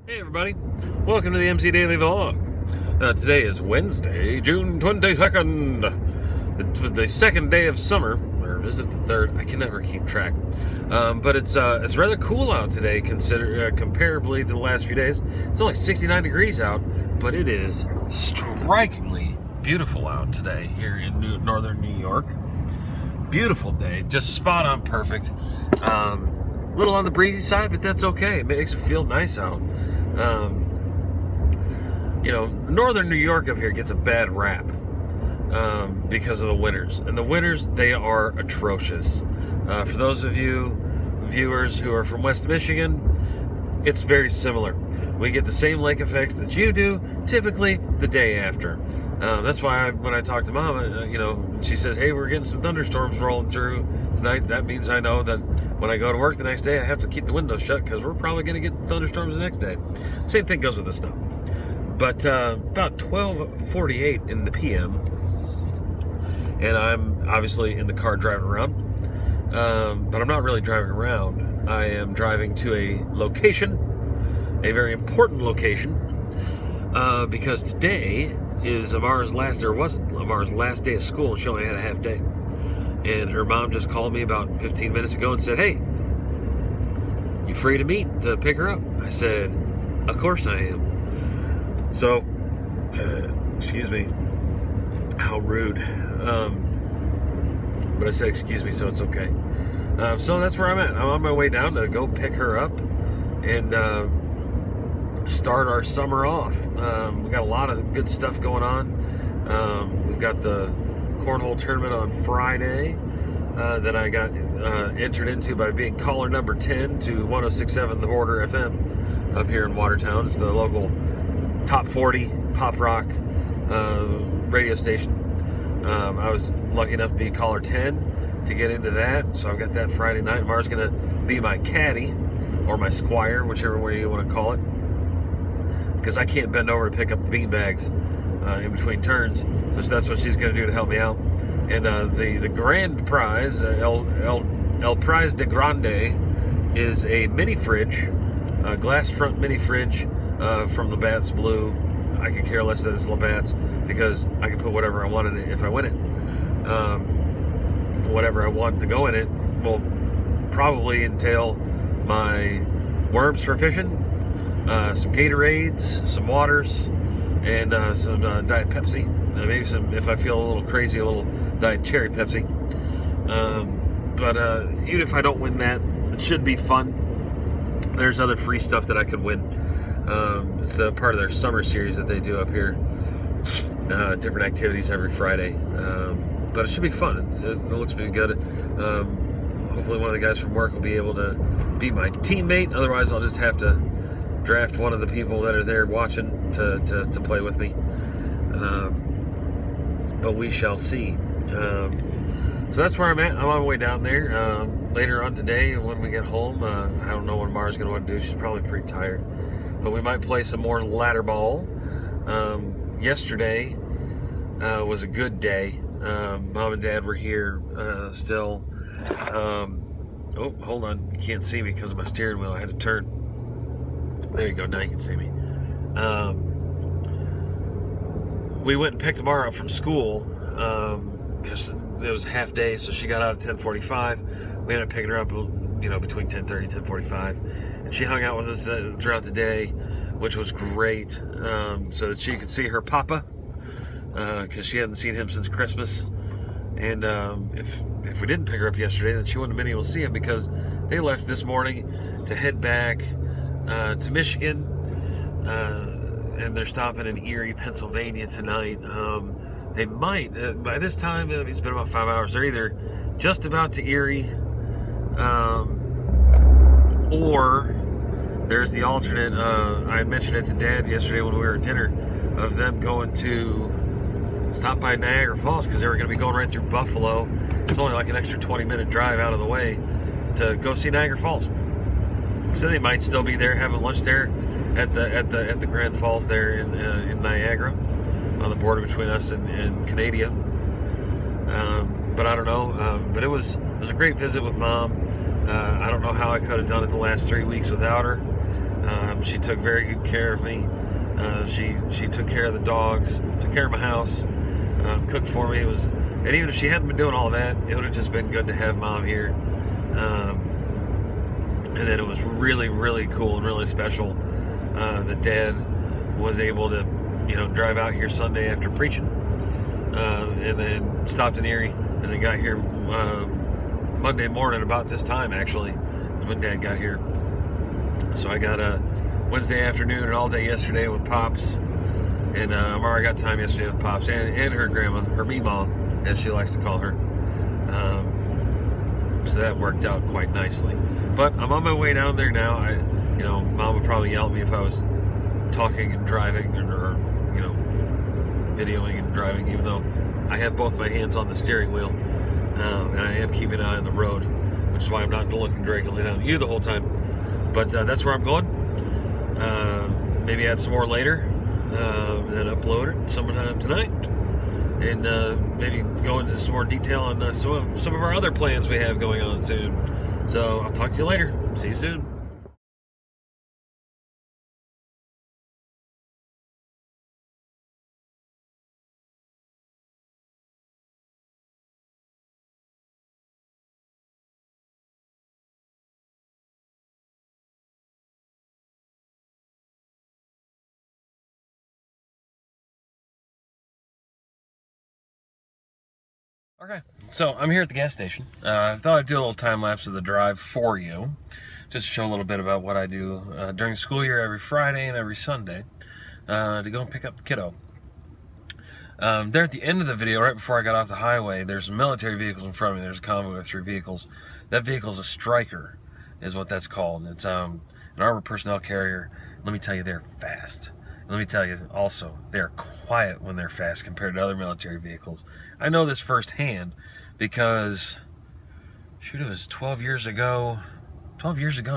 Hey everybody, welcome to the MC Daily Vlog. Today is Wednesday, June 22nd, the second day of summer, or is it the third? I can never keep track. But it's rather cool out today, comparably to the last few days. It's only 69 degrees out, but it is strikingly beautiful out today here in northern New York. Beautiful day, just spot on perfect. A little on the breezy side, but that's okay. It makes it feel nice out. You know, northern New York up here gets a bad rap because of the winters. And the winters, they are atrocious. For those of you viewers who are from West Michigan, it's very similar. We get the same lake effects that you do, typically the day after. That's why when I talk to Mama, you know, she says, hey, we're getting some thunderstorms rolling through tonight. That means I know that when I go to work the next day, I have to keep the windows shut because we're probably going to get thunderstorms the next day. Same thing goes with the snow. But about 12:48 in the PM, and I'm obviously in the car driving around, but I'm not really driving around. I am driving to a location, a very important location, because today is Amarah's last, or wasn't Amarah's last day of school, and she only had a half day. And her mom just called me about 15 minutes ago and said, hey, you free to meet to pick her up? I said, of course I am. So, excuse me, how rude. But I said excuse me, so it's okay. So that's where I'm at. I'm on my way down to go pick her up and start our summer off. We got a lot of good stuff going on. We've got the cornhole tournament on Friday that I got entered into by being caller number 10 to 106.7 The Border FM up here in Watertown. It's the local top 40 pop rock radio station. I was lucky enough to be caller 10 to get into that, so I've got that Friday night. Amarah's gonna be my caddy or my squire, whichever way you want to call it, because I can't bend over to pick up the bean bags in between turns, so that's what she's going to do to help me out. And the grand prize, El Prize de Grande, is a mini fridge, glass front mini fridge from Labatt's Blue. I could care less that it's Labatt's because I can put whatever I want in it if I win it. Whatever I want to go in it will probably entail my worms for fishing, some Gatorades, some waters, and some Diet Pepsi. Maybe some, if I feel a little crazy, a little Diet Cherry Pepsi. But even if I don't win that, it should be fun. There's other free stuff that I could win. It's a part of their summer series that they do up here. Different activities every Friday. But it should be fun. It looks pretty good. Hopefully one of the guys from work will be able to be my teammate. Otherwise, I'll just have to draft one of the people that are there watching to play with me. But we shall see. So that's where I'm at. I'm on my way down there. Later on today, when we get home, I don't know what Amarah's going to want to do. She's probably pretty tired. But we might play some more ladder ball. Yesterday was a good day. Mom and Dad were here still. Oh, hold on. You can't see me because of my steering wheel. I had to turn. There you go. Now you can see me. We went and picked Amarah up from school because it was a half day, so she got out at 10:45. We ended up picking her up, you know, between 10:30 and 10:45, and she hung out with us throughout the day, which was great, so that she could see her papa, because she hadn't seen him since Christmas. And if we didn't pick her up yesterday, then she wouldn't have been able to see him because they left this morning to head back to Michigan, and they're stopping in Erie, Pennsylvania tonight. They might, by this time, it's been about 5 hours, they're either just about to Erie, or there's the alternate, I mentioned it to Dad yesterday when we were at dinner, of them going to stop by Niagara Falls because they were going to be going right through Buffalo. It's only like an extra 20-minute drive out of the way to go see Niagara Falls. So they might still be there having lunch there at the Grand Falls there in Niagara, on the border between us and Canada. But I don't know. But it was a great visit with Mom. I don't know how I could have done it the last 3 weeks without her. She took very good care of me. She took care of the dogs, took care of my house, cooked for me. And even if she hadn't been doing all that, it would have just been good to have Mom here. And then it was really, really cool and really special that Dad was able to, drive out here Sunday after preaching, and then stopped in Erie, and then got here Monday morning about this time, actually, when Dad got here. So I got a Wednesday afternoon and all day yesterday with Pops, and Amarah got time yesterday with Pops and her grandma, her Meemaw, as she likes to call her. So that worked out quite nicely. But I'm on my way down there now. Mom would probably yell at me if I was talking and driving, or videoing and driving, even though I have both my hands on the steering wheel, and I am keeping an eye on the road, which is why I'm not looking directly down at you the whole time. But that's where I'm going. Maybe add some more later, and then upload it sometime tonight, and maybe go into some more detail on some of our other plans we have going on soon. So I'll talk to you later. See you soon. Okay, so I'm here at the gas station. I thought I'd do a little time lapse of the drive for you, just to show a little bit about what I do during the school year every Friday and every Sunday to go and pick up the kiddo. There at the end of the video, right before I got off the highway, there's some military vehicles in front of me. There's a convoy of 3 vehicles. That vehicle's a Striker, is what that's called. It's an armored personnel carrier. Let me tell you, they're fast. Let me tell you also, they're quiet when they're fast compared to other military vehicles. I know this firsthand because, shoot, it was 12 years ago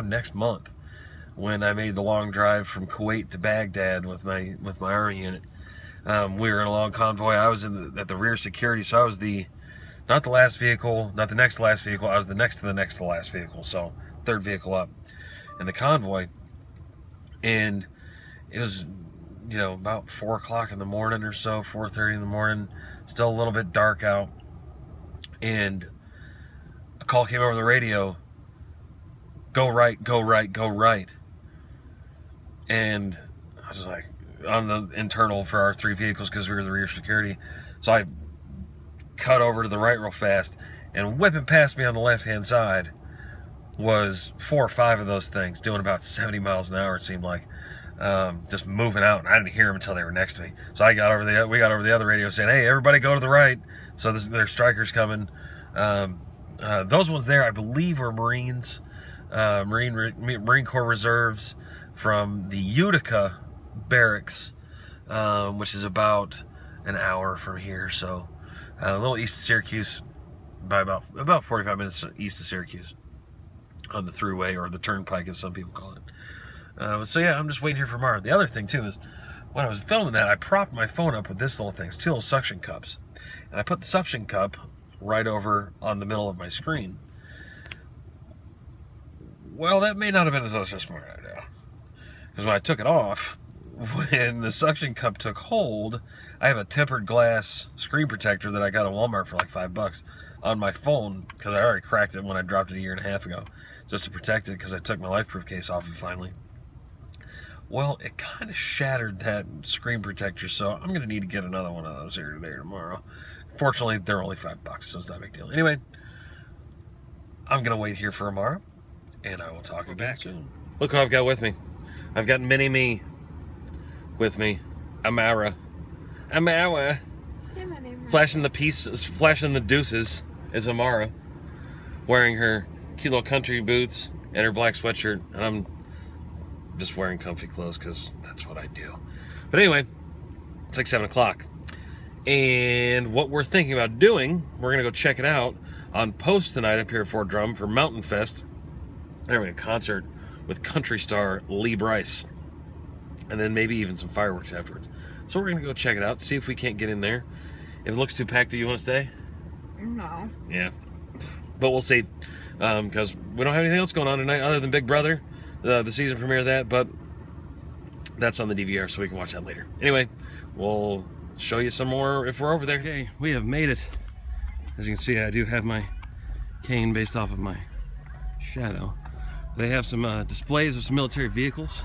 next month, when I made the long drive from Kuwait to Baghdad with my Army unit. We were in a long convoy. I was at the rear security, so I was not the last vehicle, not the next to last vehicle, I was the next to the next to last vehicle, so 3rd vehicle up in the convoy. And it was, about 4 o'clock in the morning or so, 4:30 in the morning, still a little bit dark out, and a call came over the radio, go right, go right, go right. And I was like, on the internal for our 3 vehicles, because we were the rear security, so I cut over to the right real fast, and whipping past me on the left-hand side was 4 or 5 of those things, doing about 70 miles an hour, it seemed like. Just moving out, and I didn't hear them until they were next to me. So we got over the other radio saying, "Hey, everybody, go to the right." So there's Strikers coming. Those ones there, I believe, were Marines, Marine Corps reserves from the Utica barracks, which is about an hour from here. So a little east of Syracuse, by about 45 minutes east of Syracuse, on the thruway, or the turnpike, as some people call it. So yeah, I'm just waiting here for Amarah. The other thing too is, when I was filming that, I propped my phone up with this little thing. It's 2 little suction cups, and I put the suction cup right over on the middle of my screen. Well, that may not have been such a smart idea, because when I took it off, when the suction cup took hold, I have a tempered glass screen protector that I got at Walmart for like $5 on my phone, because I already cracked it when I dropped it 1.5 years ago, just to protect it, because I took my LifeProof case off it finally. Well, it kind of shattered that screen protector, so I'm going to need to get another one of those here today or tomorrow. Fortunately, they're only $5, so it's not a big deal. Anyway, I'm going to wait here for Amarah, and I will talk again soon. Look who I've got with me. I've got Mini-Me with me. Amarah. Amarah. Say my name right. Flashing the pieces, flashing the deuces is Amarah, wearing her cute little country boots and her black sweatshirt, and I'm just wearing comfy clothes because that's what I do. But anyway, it's like 7 o'clock, and what we're thinking about doing, we're gonna go check it out on post tonight up here at Fort Drum for Mountain Fest. They're having a concert with country star Lee Brice, and then maybe even some fireworks afterwards. So we're gonna go check it out, see if we can't get in there. If it looks too packed, do you want to stay? No. Yeah, but we'll see, because we don't have anything else going on tonight other than Big Brother, the season premiere of that. But that's on the DVR, so we can watch that later. Anyway, we'll show you some more if we're over there. Okay, we have made it. As you can see, I do have my cane based off of my shadow. They have some displays of some military vehicles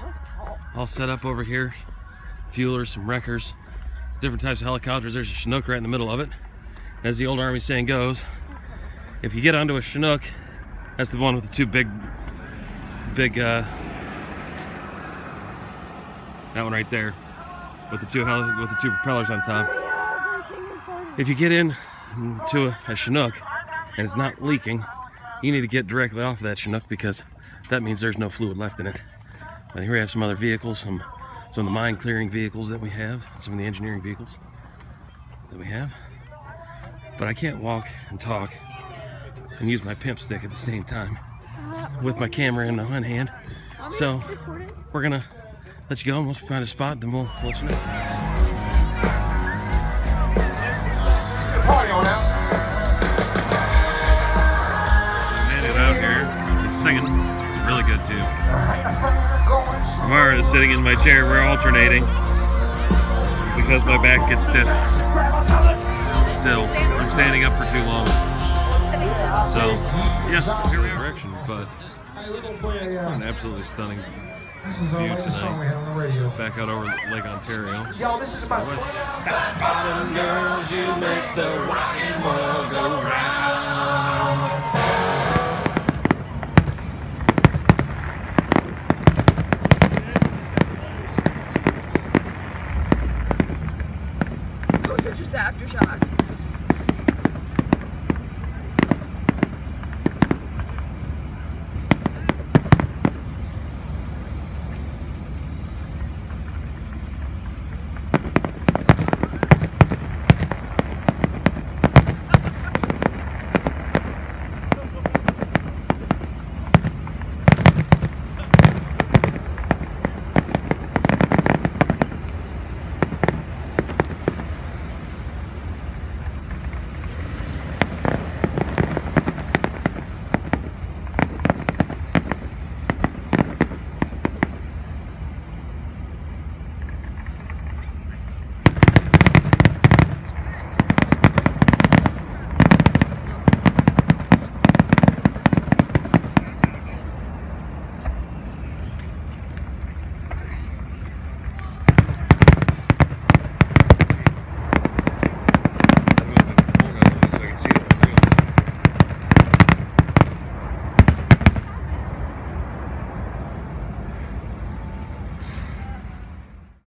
all set up over here. Fuelers, some wreckers, different types of helicopters. There's a Chinook right in the middle of it. As the old Army saying goes, if you get onto a Chinook, that's the one with the two big that one right there, with the two propellers on top. If you get in to a Chinook and it's not leaking, you need to get directly off of that Chinook, because that means there's no fluid left in it. But here we have some other vehicles, some of the mine clearing vehicles that we have, some of the engineering vehicles that we have. But I can't walk and talk and use my pimp stick at the same time with my camera in one hand. So we're gonna let you go, and once we find a spot, then we'll let you know. Made it out here. He's singing. He's really good too. Amarah is sitting in my chair. We're alternating because my back gets stiff. Still, I'm standing up for too long. So, yeah, direction, but an absolutely stunning view tonight. Back out over Lake Ontario. Y'all, this is about west. Bottom girls, you make the rockin' world go round. Those are just aftershocks.